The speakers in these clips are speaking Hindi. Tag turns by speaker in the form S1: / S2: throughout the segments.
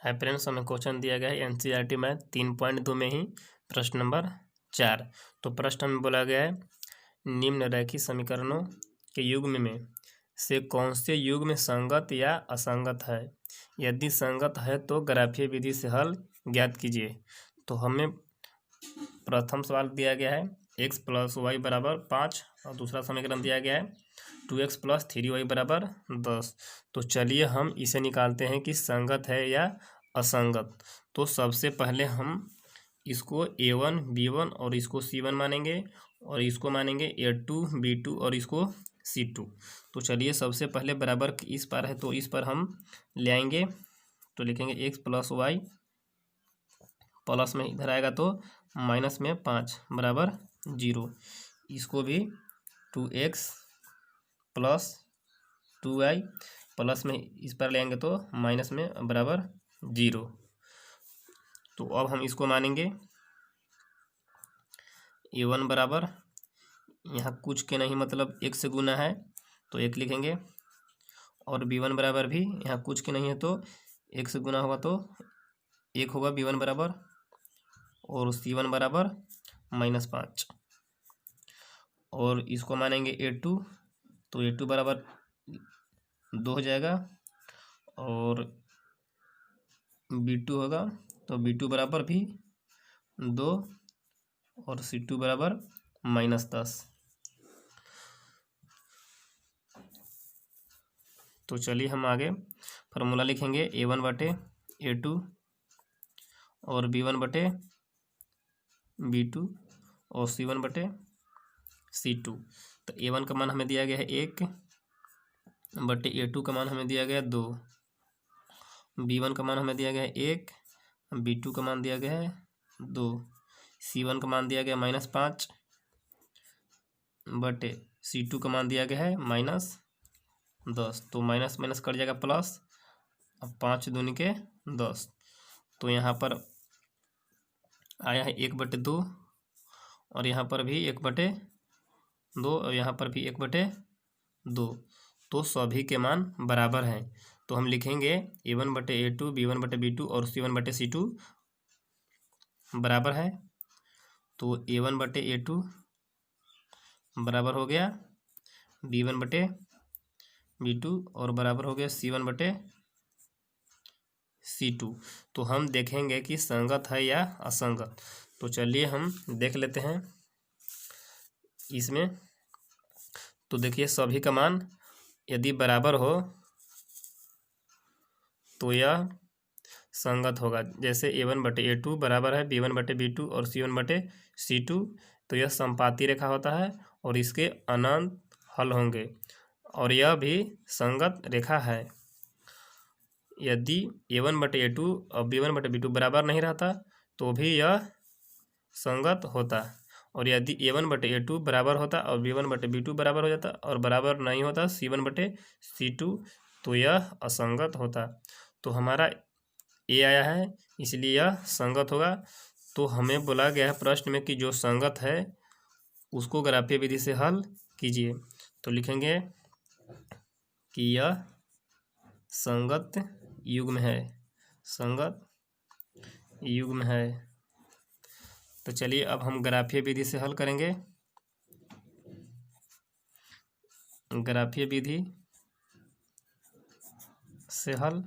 S1: हाय फ्रेंड्स, हमें क्वेश्चन दिया गया है एनसीईआरटी मैथ 3.2 में ही प्रश्न नंबर 4। तो प्रश्न में बोला गया है निम्न रैखिक समीकरणों के युग्म में से कौन से युग्म संगत या असंगत है। यदि संगत है तो ग्राफीय विधि से हल ज्ञात कीजिए। तो हमें प्रथम सवाल दिया गया है x + y = 5 और दूसरा समीकरण दिया गया है 2x + 3y = 10। तो चलिए हम इसे निकालते हैं कि संगत है या असंगत। तो सबसे पहले हम इसको a1 b1 और इसको c1 मानेंगे और इसको मानेंगे a2 b2 और इसको c2। तो चलिए सबसे पहले बराबर इस पर है तो इस पर हम ले आएंगे। तो लिखेंगे x + y प्लस में इधर आएगा तो माइनस में 5 बराबर 0। इसको भी 2x + 2y प्लस में इस पर ले आएंगे तो माइनस में बराबर 0। तो अब हम इसको मानेंगे a1 बराबर यहाँ कुछ के नहीं मतलब 1 से गुना है तो 1 लिखेंगे और b1 बराबर भी यहाँ कुछ के नहीं है तो 1 से गुना होगा तो 1 होगा b1 बराबर और c1 बराबर -5। और इसको मानेंगे a2 तो a2 बराबर 2 हो जाएगा और b2 होगा तो b2 बराबर भी 2 और c2 बराबर -10। तो चलिए हम आगे फार्मूला लिखेंगे a1 बटे a2 और b1 बटे b2 और c1 बटे c2। तो a1 का मान हमें दिया गया है 1 बटे a2 का मान हमें दिया गया है 2, b1 का मान हमें दिया गया है 1, b2 का मान दिया गया है 2, c1 का मान दिया गया है -5 बटे c2 का मान दिया गया है -10। तो माइनस माइनस कट जाएगा प्लस, अब 5 दूनी के 10। तो यहाँ पर आया है 1/2 और यहाँ पर भी 1/2 और यहाँ पर भी 1/2। तो सभी के मान बराबर हैं। तो हम लिखेंगे a1 बटे a2 b1 बटे b2 और c1 बटे c2 बराबर है। तो a1 बटे a2 बराबर हो गया b1 बटे b2 और बराबर हो गया c1 बटे c2। तो हम देखेंगे कि संगत है या असंगत। तो चलिए हम देख लेते हैं इसमें। तो देखिए सभी का मान यदि बराबर हो तो यह संगत होगा। जैसे a1 बटे a2 बराबर है b1 बटे b2 और c1 बटे c2। तो यह समपाती रेखा होता है और इसके अनंत हल होंगे और यह भी संगत रेखा है। यदि a1 बटे a2 और b1 बटे b2 बराबर नहीं रहता तो भी यह संगत होता। और यदि a1 बटे a2 बराबर होता और b1 बटे b2 बराबर हो जाता और बराबर नहीं होता c1 बटे c2 तो यह असंगत होता। तो हमारा a आया है इसलिए यह संगत होगा। तो हमें बोला गया है प्रश्न में कि जो संगत है उसको ग्राफीय विधि से हल कीजिए। तो लिखेंगे कि यह संगत युग्म है, संगत युग्म है। तो चलिए अब हम ग्राफीय विधि से हल करेंगे। ग्राफीय विधि से हल,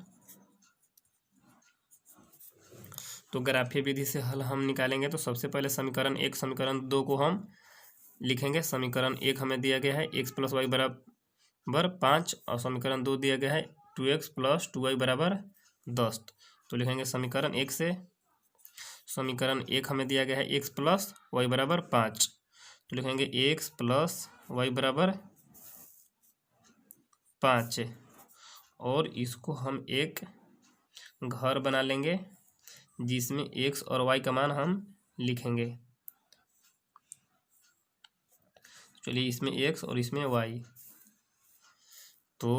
S1: तो ग्राफीय विधि से हल हम निकालेंगे। तो सबसे पहले समीकरण 1 समीकरण 2 को हम लिखेंगे। समीकरण 1 हमें दिया गया है x + y बराबर 5 और समीकरण 2 दिया गया है 2x + 2y बराबर 10। तो लिखेंगे समीकरण 1 से। समीकरण 1 हमें दिया गया है x + y बराबर 5। तो लिखेंगे x + y बराबर 5 और इसको हम एक घर बना लेंगे जिसमें x और y का मान हम लिखेंगे। चलिए इसमें x और इसमें y। तो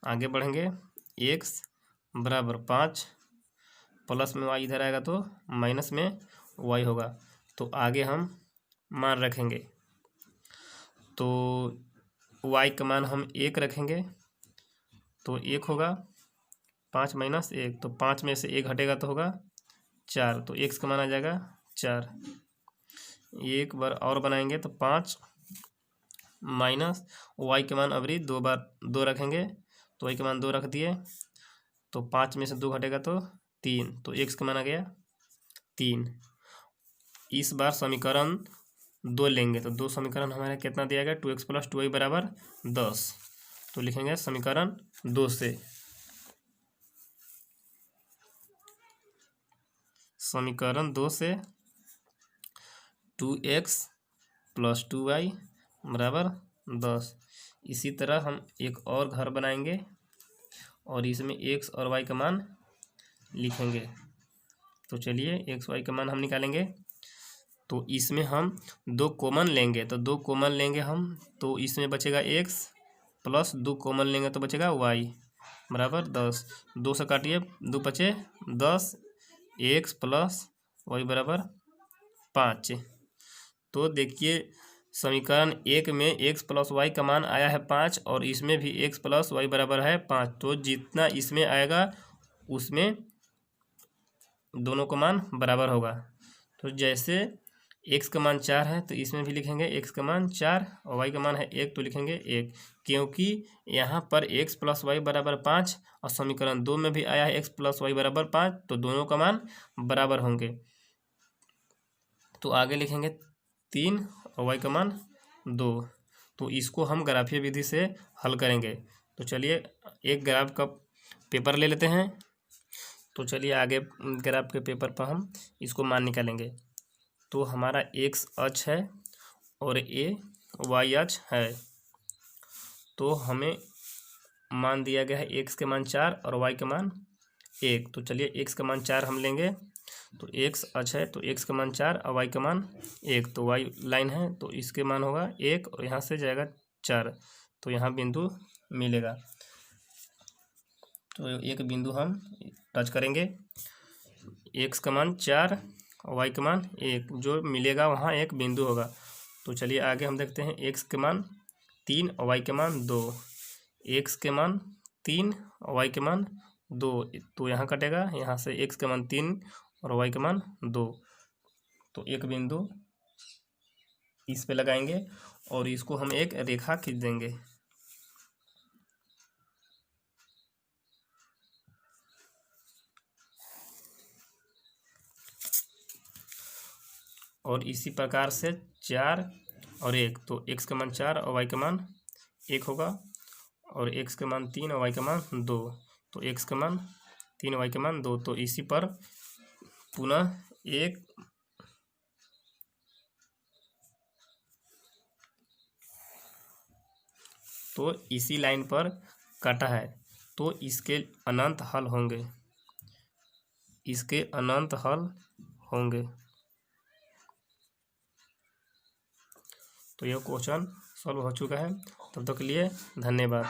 S1: आगे बढ़ेंगे x बराबर 5 प्लस में y इधर आएगा तो माइनस में y होगा। तो आगे हम मान रखेंगे। तो y का मान हम 1 रखेंगे तो 1 होगा 5 माइनस 1, तो 5 में से 1 हटेगा तो होगा 4, तो x का मान आ जाएगा 4। एक बार और बनाएंगे तो 5 माइनस y के मान अभी 2 बार 2 रखेंगे, तो y के मान 2 रख दिए, तो 5 में से 2 घटेगा तो 3, तो x का मान आ गया 3। इस बार समीकरण 2 लेंगे तो 2 समीकरण हमारे कितना दिया गया, 2x प्लस 2y बराबर 10। तो लिखेंगे समीकरण 2 से, समीकरण 2 से 2x प्लस 2y बराबर 10। इसी तरह हम एक और घर बनाएंगे और इसमें x और y का मान लिखेंगे। तो चलिए x y का मान हम निकालेंगे। तो इसमें हम 2 कॉमन लेंगे, तो 2 कॉमन लेंगे हम, तो इसमें बचेगा x प्लस 2 कॉमन लेंगे तो बचेगा y बराबर 10। 2 से काटिए, 2 बचे 10, x प्लस y बराबर 5। तो देखिए समीकरण 1 में x प्लस वाई का मान आया है 5 और इसमें भी x प्लस वाई बराबर है 5। तो जितना इसमें आएगा उसमें दोनों का मान बराबर होगा। तो जैसे x का मान 4 है तो इसमें भी लिखेंगे x का मान 4 और y का मान है 1, तो लिखेंगे 1, क्योंकि यहाँ पर x प्लस वाई बराबर 5 और समीकरण 2 में भी आया है x प्लस वाई बराबर 5, तो दोनों का मान बराबर होंगे। तो आगे लिखेंगे 3 और y का मान 2। तो इसको हम ग्राफीय विधि से हल करेंगे। तो चलिए एक ग्राफ का पेपर ले लेते हैं। तो चलिए आगे ग्राफ के पेपर पर हम इसको मान निकालेंगे। तो हमारा x अक्ष है और ये y अक्ष है। तो हमें मान दिया गया है x के मान 4 और y के मान 1। तो चलिए x का मान 4 हम लेंगे, तो x अक्ष है तो x का मान 4 और y का मान 1, तो y लाइन है तो इसके मान होगा 1 और यहाँ से जाएगा 4, तो यहाँ बिंदु मिलेगा। तो एक बिंदु हम टच करेंगे, x का मान 4 और y का मान 1, जो मिलेगा वहाँ एक बिंदु होगा। तो चलिए आगे हम देखते हैं x के मान 3 और y के मान 2। x के मान 3 और y के मान 2, तो यहाँ कटेगा, यहाँ से x के मान 3 और y के मान 2। तो एक बिंदु इस पे लगाएंगे और इसको हम एक रेखा खींच देंगे। और इसी प्रकार से 4 और 1, तो x का मान 4 और y का मान 1 होगा, और x का मान 3 और y का मान 2, तो x का मान 3 और y का मान 2। तो इसी पर पुनः एक तो इसी लाइन पर काटा है, तो इसके अनंत हल होंगे, इसके अनंत हल होंगे। तो यह क्वेश्चन सॉल्व हो चुका है। तब तक के लिए धन्यवाद।